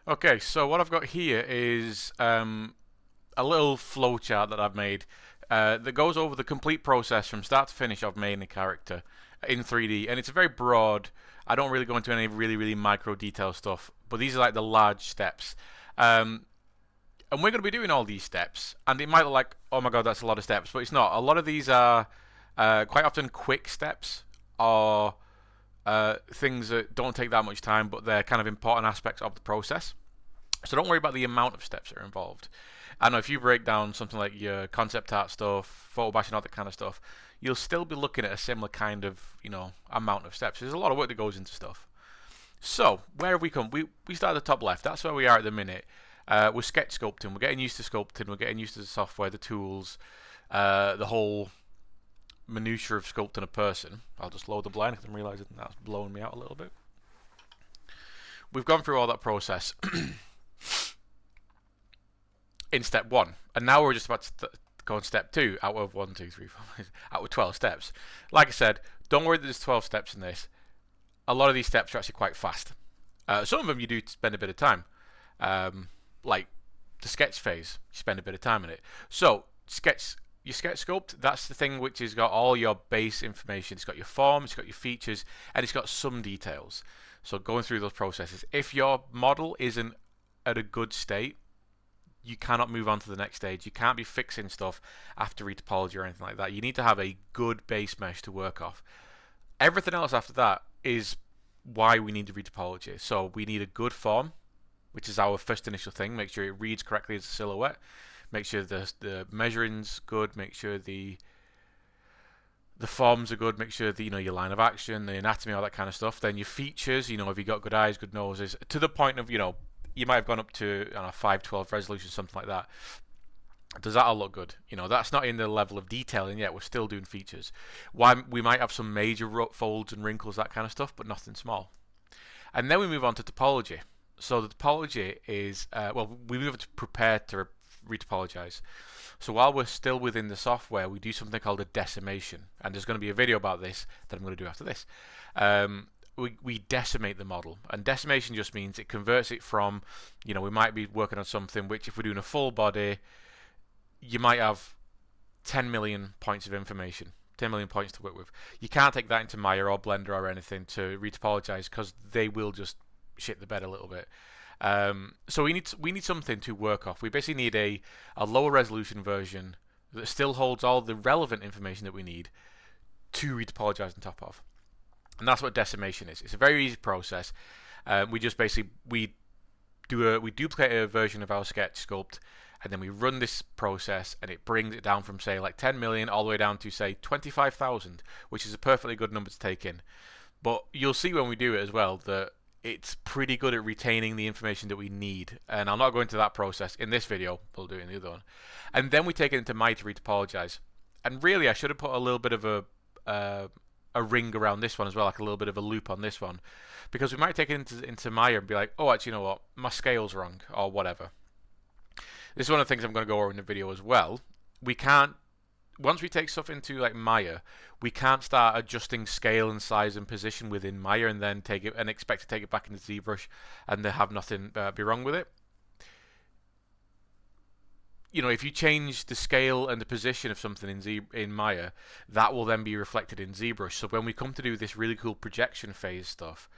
Okay, so what I've got here is a little flowchart that I've made that goes over the complete process from start to finish of making a character in 3D, and it's very broad. I don't really go into any really micro detail stuff, but these are like the large steps. Um, and we're going to be doing all these steps, and it might look like, oh my god, that's a lot of steps, but it's not. A lot of these are quite often quick steps, or things that don't take that much time, but they're kind of important aspects of the process. So don't worry about the amount of steps that are involved. I know if you break down something like your concept art stuff, photo bashing, all that kind of stuff, you'll still be looking at a similar kind of amount of steps. There's a lot of work that goes into stuff. So where have we come? We start at the top left. That's where we are at the minute. We're sketch sculpting. We're getting used to sculpting. We're getting used to the software, the tools, the whole minutiae of sculpting a person. I'll just load the blind because I'm realizing that's blowing me out a little bit. We've gone through all that process in step one, and now we're just about to go on step two out of 1, 2, 3, 4, out of 12 steps. Like I said, don't worry that there's 12 steps in this. A lot of these steps are actually quite fast. Some of them you do spend a bit of time, like the sketch phase. You spend a bit of time in it. So your sketch sculpt, that's the thing which has got all your base information. It's got your form, it's got your features, and it's got some details. So going through those processes. If your model isn't at a good state, you cannot move on to the next stage. You can't be fixing stuff after retopology or anything like that. You need to have a good base mesh to work off. Everything else after that is why we need the retopology. So we need a good form, which is our first initial thing. Make sure it reads correctly as a silhouette. Make sure the measuring's good. Make sure the forms are good. Make sure your line of action, the anatomy, all that kind of stuff. Then your features, have you got good eyes, good noses, to the point of you might have gone up to 512 resolution, something like that. Does that all look good? That's not in the level of detailing yet. We're still doing features. Why we might have some major folds and wrinkles, that kind of stuff, but nothing small. And then we move on to topology. So the topology is we move on to prepare to retopologize. So while we're still within the software, we do something called a decimation, and there's going to be a video about this that I'm going to do after this. We decimate the model, and decimation just means it converts it from, we might be working on something which, if we're doing a full body, you might have 10 million points of information, 10 million points to work with. You can't take that into Maya or Blender or anything to retopologize, because they will just shit the bed a little bit. So we need something to work off. We basically need a lower resolution version that still holds all the relevant information that we need to retopologize on top of. And that's what decimation is. It's a very easy process. We just basically we duplicate a version of our sketch sculpt, and then we run this process, and it brings it down from, say, like 10 million all the way down to, say, 25,000, which is a perfectly good number to take in. But you'll see when we do it as well that it's pretty good at retaining the information that we need. And I'll not go into that process in this video. We'll do it in the other one. And then we take it into Maya to retopologize. And really, I should have put a little bit of a ring around this one as well, like a little bit of a loop on this one, because we might take it into Maya and be like, oh, actually, you know what, my scale's wrong, or whatever. This is one of the things I'm going to go over in the video as well. We can't, once we take stuff into like Maya, we can't start adjusting scale and size and position within Maya and then take it and expect to take it back into ZBrush and have nothing be wrong with it. If you change the scale and the position of something in Maya, that will then be reflected in ZBrush. So when we come to do this really cool projection phase stuff,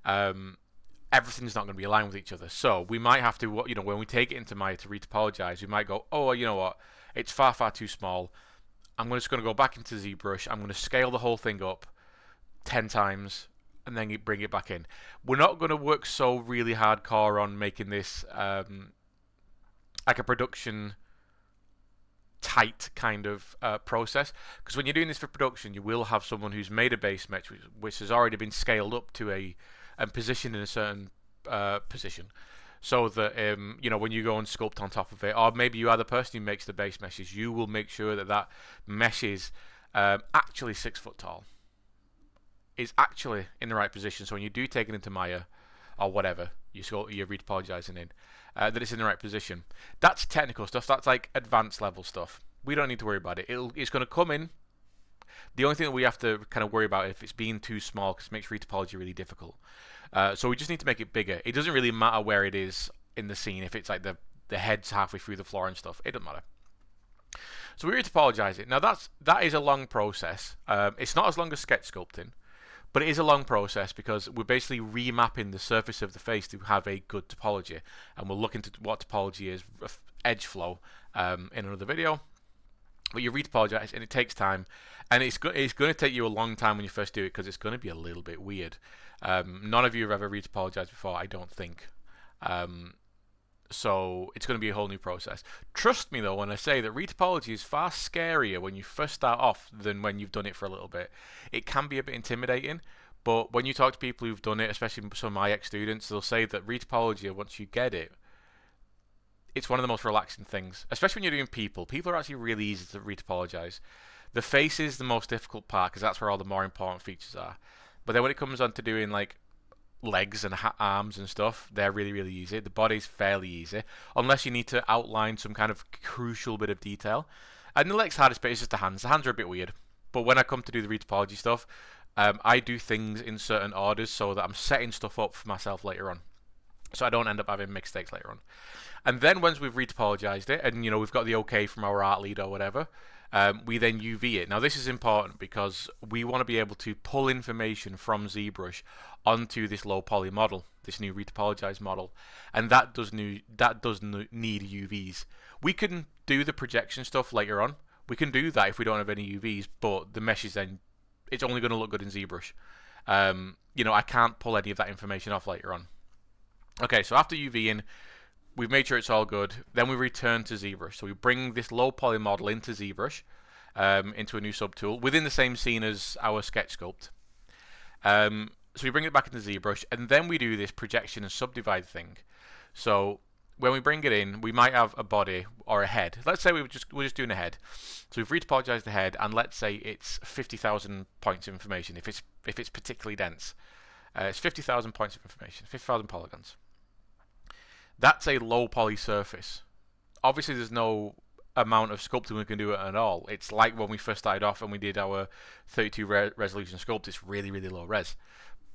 everything's not going to be aligned with each other. So we might have to, when we take it into Maya to retopologize, we might go, oh, you know what, it's far too small. I'm just going to go back into ZBrush. I'm going to scale the whole thing up 10 times and then bring it back in. We're not going to work so really hardcore on making this like a production tight kind of process, because when you're doing this for production, you will have someone who's made a base mesh which has already been scaled up to and positioned in a certain position, so that when you go and sculpt on top of it, or maybe you are the person who makes the base meshes, you will make sure that mesh is actually 6 foot tall, is actually in the right position. So when you do take it into Maya or whatever you're retopologizing in, that it's in the right position. That's technical stuff. That's like advanced level stuff. We don't need to worry about it. It's going to come in. The only thing that we have to kind of worry about if it's being too small, because it makes retopology really difficult. So we just need to make it bigger. It doesn't really matter where it is in the scene. If it's like the head's halfway through the floor and stuff, it doesn't matter. So we retopologize it. Now that is a long process. It's not as long as sketch sculpting, but it is a long process because we're basically remapping the surface of the face to have a good topology. And we'll look into what topology is, edge flow, in another video. But you retopologize, and it takes time. And it's going to take you a long time when you first do it because it's going to be a little bit weird. None of you have ever retopologized before, I don't think. So it's going to be a whole new process. Trust me though when I say that retopology is far scarier when you first start off than when you've done it for a little bit. It can be a bit intimidating, but when you talk to people who've done it, especially some of my ex-students, they'll say that retopology, once you get it, it's one of the most relaxing things, especially when you're doing people. People are actually really easy to retopologize. The face is the most difficult part because that's where all the more important features are. But then when it comes on to doing like legs and arms and stuff, they're really, really easy. The body's fairly easy, unless you need to outline some kind of crucial bit of detail. And the next hardest bit is just the hands. The hands are a bit weird. But when I come to do the retopology stuff, I do things in certain orders so that I'm setting stuff up for myself later on, so I don't end up having mistakes later on. And then once we've retopologized it, and we've got the okay from our art lead or whatever, we then UV it. Now this is important because we want to be able to pull information from ZBrush onto this low poly model, this new retopologized model, and that does need UVs. We can do the projection stuff later on. We can do that if we don't have any UVs, but the mesh is then, it's only going to look good in ZBrush. I can't pull any of that information off later on. Okay, so after UVing, we've made sure it's all good. Then we return to ZBrush. So we bring this low poly model into ZBrush, into a new subtool within the same scene as our sketch sculpt. So we bring it back into ZBrush, and then we do this projection and subdivide thing. So when we bring it in, we might have a body or a head. Let's say we're just doing a head. So we've retopologized the head, and let's say it's 50,000 points of information. If it's particularly dense, it's 50,000 points of information, 50,000 polygons. That's a low poly surface. Obviously, there's no amount of sculpting we can do at all. It's like when we first started off and we did our 32 resolution sculpt. It's really, really low res,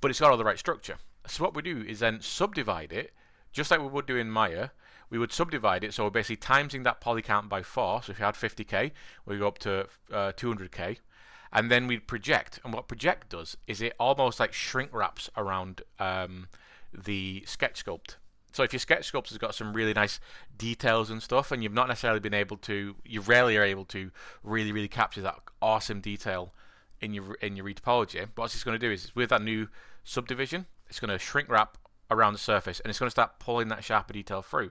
but it's got all the right structure. So what we do is then subdivide it, just like we would do in Maya. We would subdivide it, so we're basically timesing that poly count by 4. So if you had 50k, we go up to 200k, and then we'd project. And what project does is it almost like shrink wraps around the sketch sculpt. So if your sketch sculpt has got some really nice details and stuff, and you've not necessarily been able to, you rarely are able to really, really capture that awesome detail in your retopology. But what it's going to do is, with that new subdivision, it's going to shrink wrap around the surface, and it's going to start pulling that sharper detail through.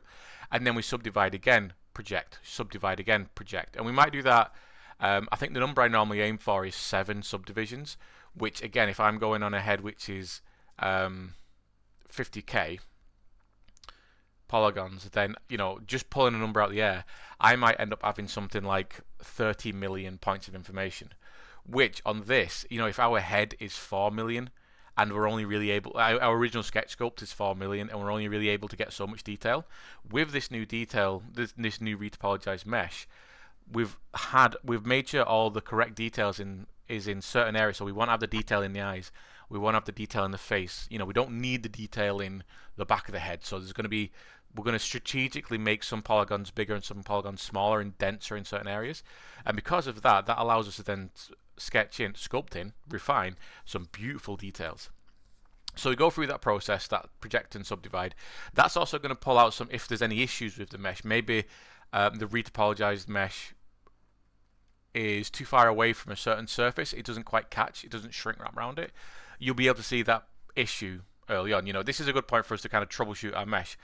And then we subdivide again, project, subdivide again, project. And we might do that, I think the number I normally aim for is 7 subdivisions, which again, if I'm going on a head which is 50k polygons, then just pulling a number out of the air, I might end up having something like 30 million points of information, which on this, if our head is 4 million and we're only really able, our original sketch sculpt is 4 million and we're only really able to get so much detail, with this new detail, this new retopologized mesh, we've made sure all the correct details is in certain areas. So we won't have the detail in the eyes, we won't have the detail in the face, we don't need the detail in the back of the head. So we're going to strategically make some polygons bigger and some polygons smaller and denser in certain areas, and because of that allows us to then sculpt in, refine some beautiful details. So we go through that process, that project and subdivide. That's also going to pull out some, if there's any issues with the mesh, maybe the retopologized mesh is too far away from a certain surface, it doesn't quite catch, it doesn't shrink wrap around it. You'll be able to see that issue early on. This is a good point for us to kind of troubleshoot our mesh,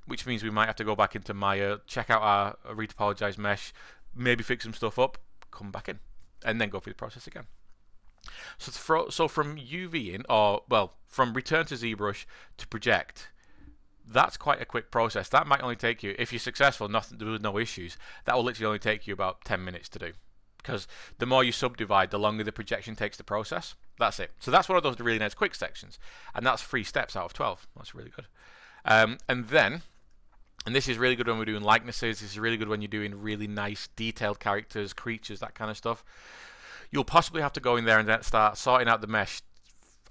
which means we might have to go back into Maya, check out our retopologized mesh, maybe fix some stuff up, come back in, and then go through the process again. So from UVing, from return to ZBrush to project, that's quite a quick process. That might only take you, if you're successful, there was no issues, that will literally only take you about 10 minutes to do. Because the more you subdivide, the longer the projection takes to process. That's it. So that's one of those really nice quick sections. And that's 3 steps out of 12. That's really good. And this is really good when we're doing likenesses. This is really good when you're doing really nice detailed characters, creatures, that kind of stuff. you'll possibly have to go in there and then start sorting out the mesh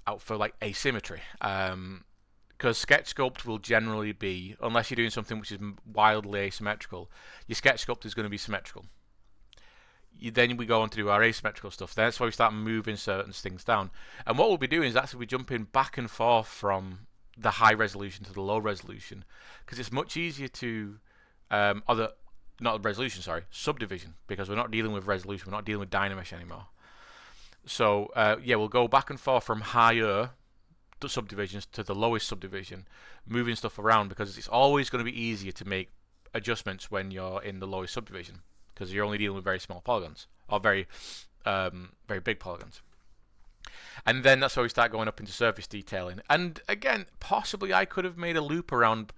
out for like asymmetry. Because sketch sculpt will generally be, unless you're doing something which is wildly asymmetrical, your sketch sculpt is going to be symmetrical. Then we go on to do our asymmetrical stuff. That's why we start moving certain things down. And what we'll be doing is actually we're jumping back and forth from the high resolution to the low resolution, because it's much easier to, not resolution, sorry, subdivision, because we're not dealing with resolution, we're not dealing with Dynamesh anymore. So yeah, we'll go back and forth from higher subdivisions to the lowest subdivision, moving stuff around, because it's always going to be easier to make adjustments when you're in the lowest subdivision, because you're only dealing with very small polygons, or very big polygons. And then that's where we start going up into surface detailing. And again, possibly I could have made a loop around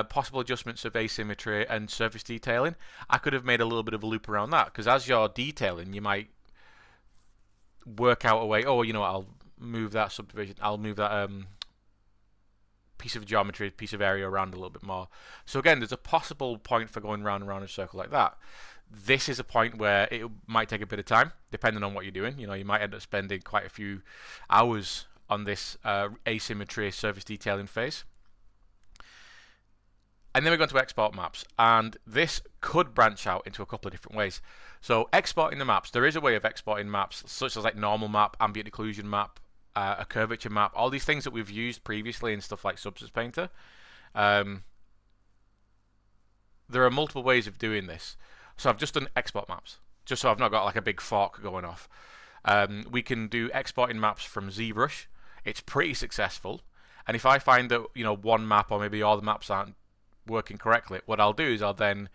possible adjustments of asymmetry and surface detailing. I could have made a little bit of a loop around that, because as you're detailing, you might work out a way, oh, you know what, I'll move that subdivision, I'll move that piece of geometry, piece of area around a little bit more. So again, there's a possible point for going round and round in a circle like that. This is a point where it might take a bit of time, depending on what you're doing. You know, you might end up spending quite a few hours on this asymmetry surface detailing phase. And then we're going to export maps, and this could branch out into a couple of different ways. So exporting the maps, there is a way of exporting maps, such as like normal map, ambient occlusion map, a curvature map, all these things that we've used previously in stuff like Substance Painter. There are multiple ways of doing this. So I've just done export maps, just so I've not got like a big fork going off. We can do exporting maps from ZBrush. It's pretty successful. And if I find that, you know, one map or maybe all the maps aren't working correctly, what I'll do is I'll then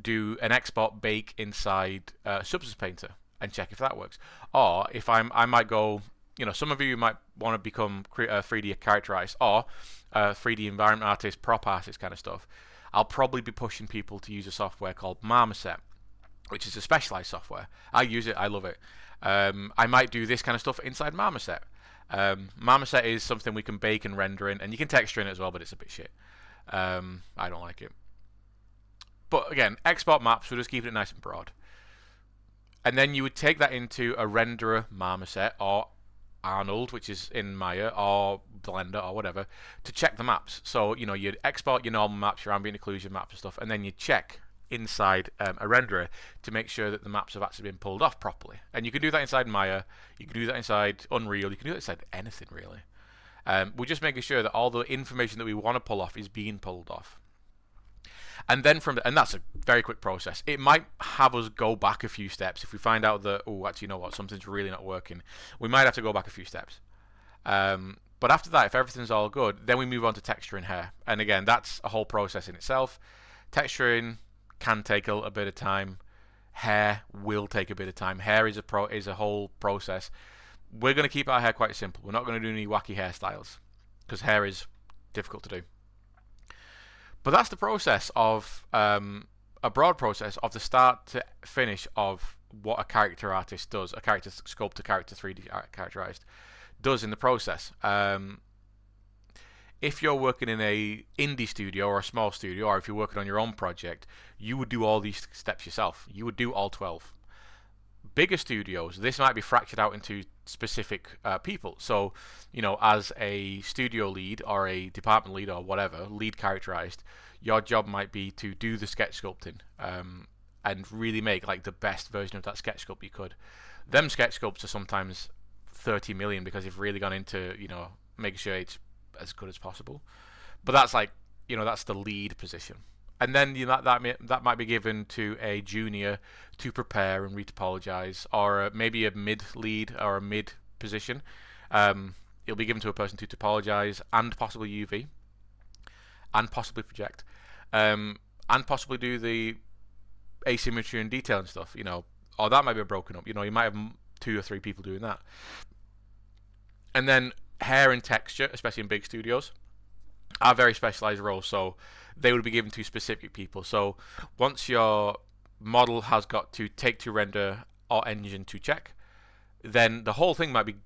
do an export bake inside Substance Painter and check if that works. Or if I might go, you know, some of you might want to become 3D characterized or 3D environment artist, prop artist kind of stuff. I'll probably be pushing people to use a software called Marmoset, which is a specialized software. I use it, I love it. I might do this kind of stuff inside Marmoset. Marmoset is something we can bake and render in, and you can texture in it as well, but it's a bit shit. I don't like it. But again, export maps, we're just keeping it nice and broad. And then you would take that into a renderer Marmoset or Arnold, which is in Maya, or Blender or whatever, to check the maps. So, you know, you'd export your normal maps, your ambient occlusion maps and stuff, and then you check inside a renderer to make sure that the maps have actually been pulled off properly. And you can do that inside Maya, you can do that inside Unreal, you can do that inside anything really. We're just making sure that all the information that we want to pull off is being pulled off. And then and that's a very quick process. It might have us go back a few steps if we find out that, oh, actually, you know what, something's really not working. We might have to go back a few steps. But after that, if everything's all good, then we move on to texturing hair. And again, that's a whole process in itself. Texturing can take a little bit of time. Hair will take a bit of time. Hair is a whole process. We're going to keep our hair quite simple. We're not going to do any wacky hairstyles because hair is difficult to do. But that's the process of a broad process of the start to finish of what a character artist does, a character sculptor, character 3D characterized does in the process. If you're working in a indie studio or a small studio, or if you're working on your own project, you would do all these steps yourself. You would do all 12. Bigger studios, this might be fractured out into specific people. So, you know, as a studio lead or a department lead or whatever, lead characterized, your job might be to do the sketch sculpting and really make like the best version of that sketch sculpt you could. Them sketch sculpts are sometimes 30 million because you've really gone into, you know, making sure it's as good as possible. But that's like, you know, that's the lead position. And then, you know, that might be given to a junior to prepare and retopologize, or maybe a mid lead or a mid position. It'll be given to a person to topologize and possibly UV, and possibly project, and possibly do the asymmetry and detail and stuff. You know, or that might be broken up. You know, you might have 2 or 3 people doing that. And then hair and texture, especially in big studios, are very specialized roles. So they would be given to specific people. So once your model has got to take to render or engine to check, then the whole thing might be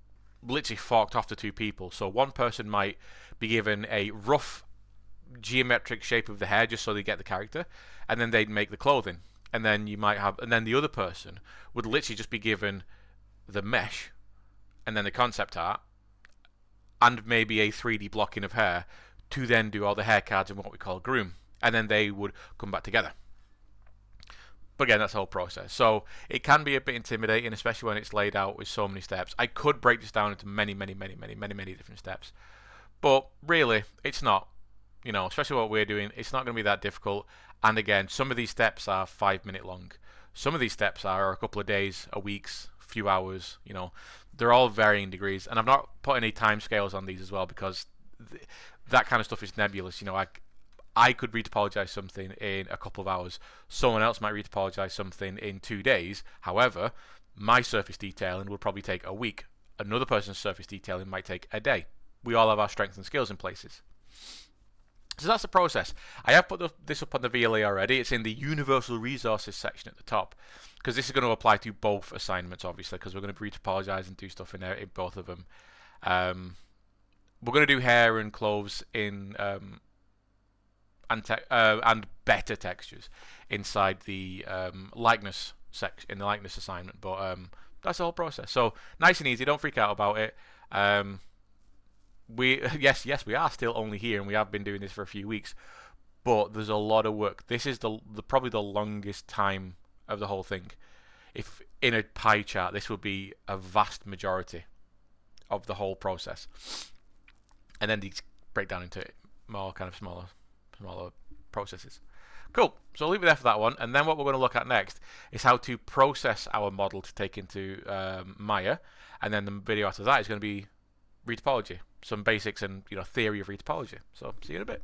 literally forked off to 2 people. So one person might be given a rough geometric shape of the hair just so they get the character, and then they'd make the clothing. And then you might have, and then the other person would literally just be given the mesh, and then the concept art, and maybe a 3D blocking of hair to then do all the hair cards and what we call groom, and then they would come back together. But again, that's the whole process. So it can be a bit intimidating, especially when it's laid out with so many steps. I could break this down into many different steps, but really, it's not. You know, especially what we're doing, it's not going to be that difficult. And again, some of these steps are 5-minute long. Some of these steps are a couple of days, a week's, few hours. You know, they're all varying degrees. And I've not put any time scales on these as well, because that kind of stuff is nebulous. You know, I could retopologize something in a couple of hours. Someone else might retopologize something in 2 days. However, my surface detailing would probably take a week. Another person's surface detailing might take a day. We all have our strengths and skills in places. So that's the process. I have put this up on the VLA already. It's in the Universal Resources section at the top, because this is going to apply to both assignments, obviously, because we're going to retopologize and do stuff in there in both of them. We're going to do hair and clothes in and better textures inside the likeness section, in the likeness assignment. But that's the whole process. So nice and easy. Don't freak out about it. Yes, we are still only here, and we have been doing this for a few weeks, but there's a lot of work. This is probably the longest time of the whole thing. If in a pie chart, this would be a vast majority of the whole process, and then these break down into more kind of smaller processes. Cool. So I'll leave it there for that one, and then what we're going to look at next is how to process our model to take into Maya, and then the video after that is going to be retopology, some basics and theory of retopology. So see you in a bit.